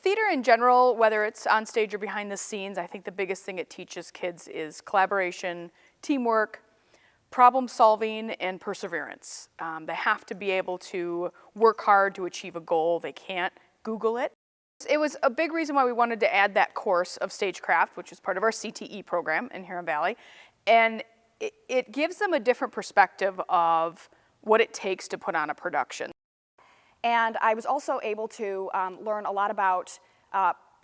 Theater in general, whether it's on stage or behind the scenes, I think the biggest thing it teaches kids is collaboration, teamwork, problem solving, and perseverance. They have to be able to work hard to achieve a goal. They can't Google it. It was a big reason why we wanted to add that course of Stagecraft, which is part of our CTE program in Huron Valley. And it gives them a different perspective of what it takes to put on a production. And I was also able to learn a lot about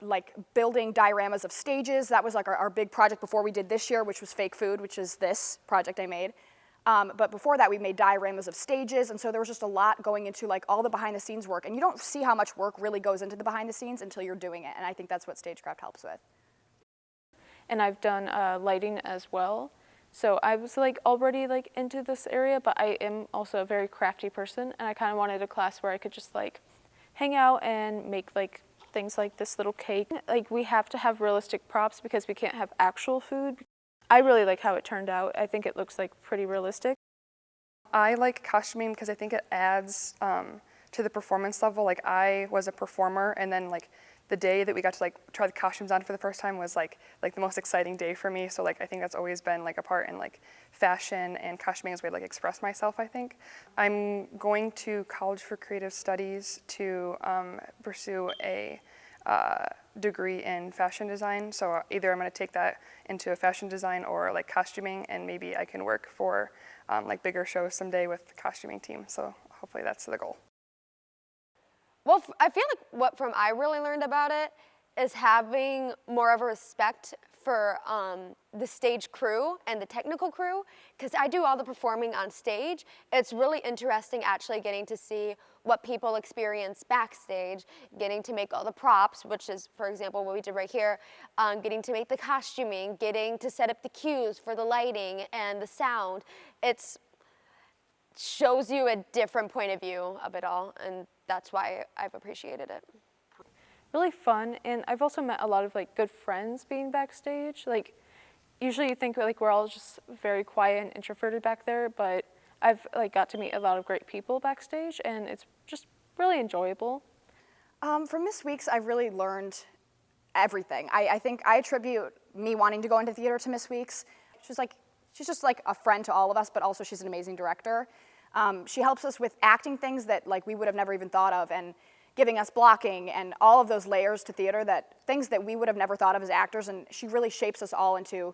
like building dioramas of stages. That was like our big project before we did this year, which was fake food, which is this project I made. But before that, we made dioramas of stages, and so there was just a lot going into like all the behind the scenes work. And you don't see how much work really goes into the behind the scenes until you're doing it, and I think that's what Stagecraft helps with. And I've done lighting as well. So I was like already like into this area, but I am also a very crafty person, and I kind of wanted a class where I could just like hang out and make like things like this little cake. Like we have to have realistic props because we can't have actual food. I really like how it turned out. I think it looks like pretty realistic. I like costuming because I think it adds to the performance level. Like I was a performer, and then like the day that we got to like try the costumes on for the first time was like the most exciting day for me. So like I think that's always been like a part in like fashion and costuming as a way to like express myself, I think. I'm going to college for creative studies to pursue a degree in fashion design. So either I'm going to take that into a fashion design or like costuming, and maybe I can work for like bigger shows someday with the costuming team. So hopefully that's the goal. Well, I feel like what I really learned about it is having more of a respect for the stage crew and the technical crew, because I do all the performing on stage. It's really interesting actually getting to see what people experience backstage, getting to make all the props, which is, for example, what we did right here, getting to make the costuming, getting to set up the cues for the lighting and the sound. It shows you a different point of view of it all, and that's why I've appreciated it. Really fun, and I've also met a lot of like good friends being backstage. Like usually you think like we're all just very quiet and introverted back there, but I've like got to meet a lot of great people backstage, and it's just really enjoyable. From Miss Weeks, I've really learned everything. I think I attribute me wanting to go into theater to Miss Weeks. She's just like a friend to all of us, but also she's an amazing director. She helps us with acting things that like we would have never even thought of, and giving us blocking and all of those layers to theater, that things that we would have never thought of as actors, and she really shapes us all into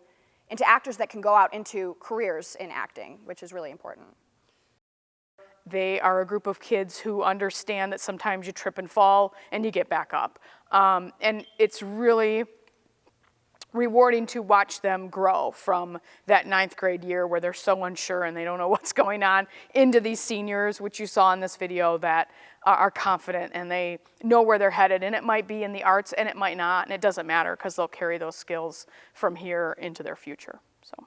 actors that can go out into careers in acting, which is really important. They are a group of kids who understand that sometimes you trip and fall and you get back up. And it's really rewarding to watch them grow from that 9th grade year where they're so unsure and they don't know what's going on, into these seniors, which you saw in this video, that are confident and they know where they're headed. And it might be in the arts and it might not, and it doesn't matter because they'll carry those skills from here into their future. So.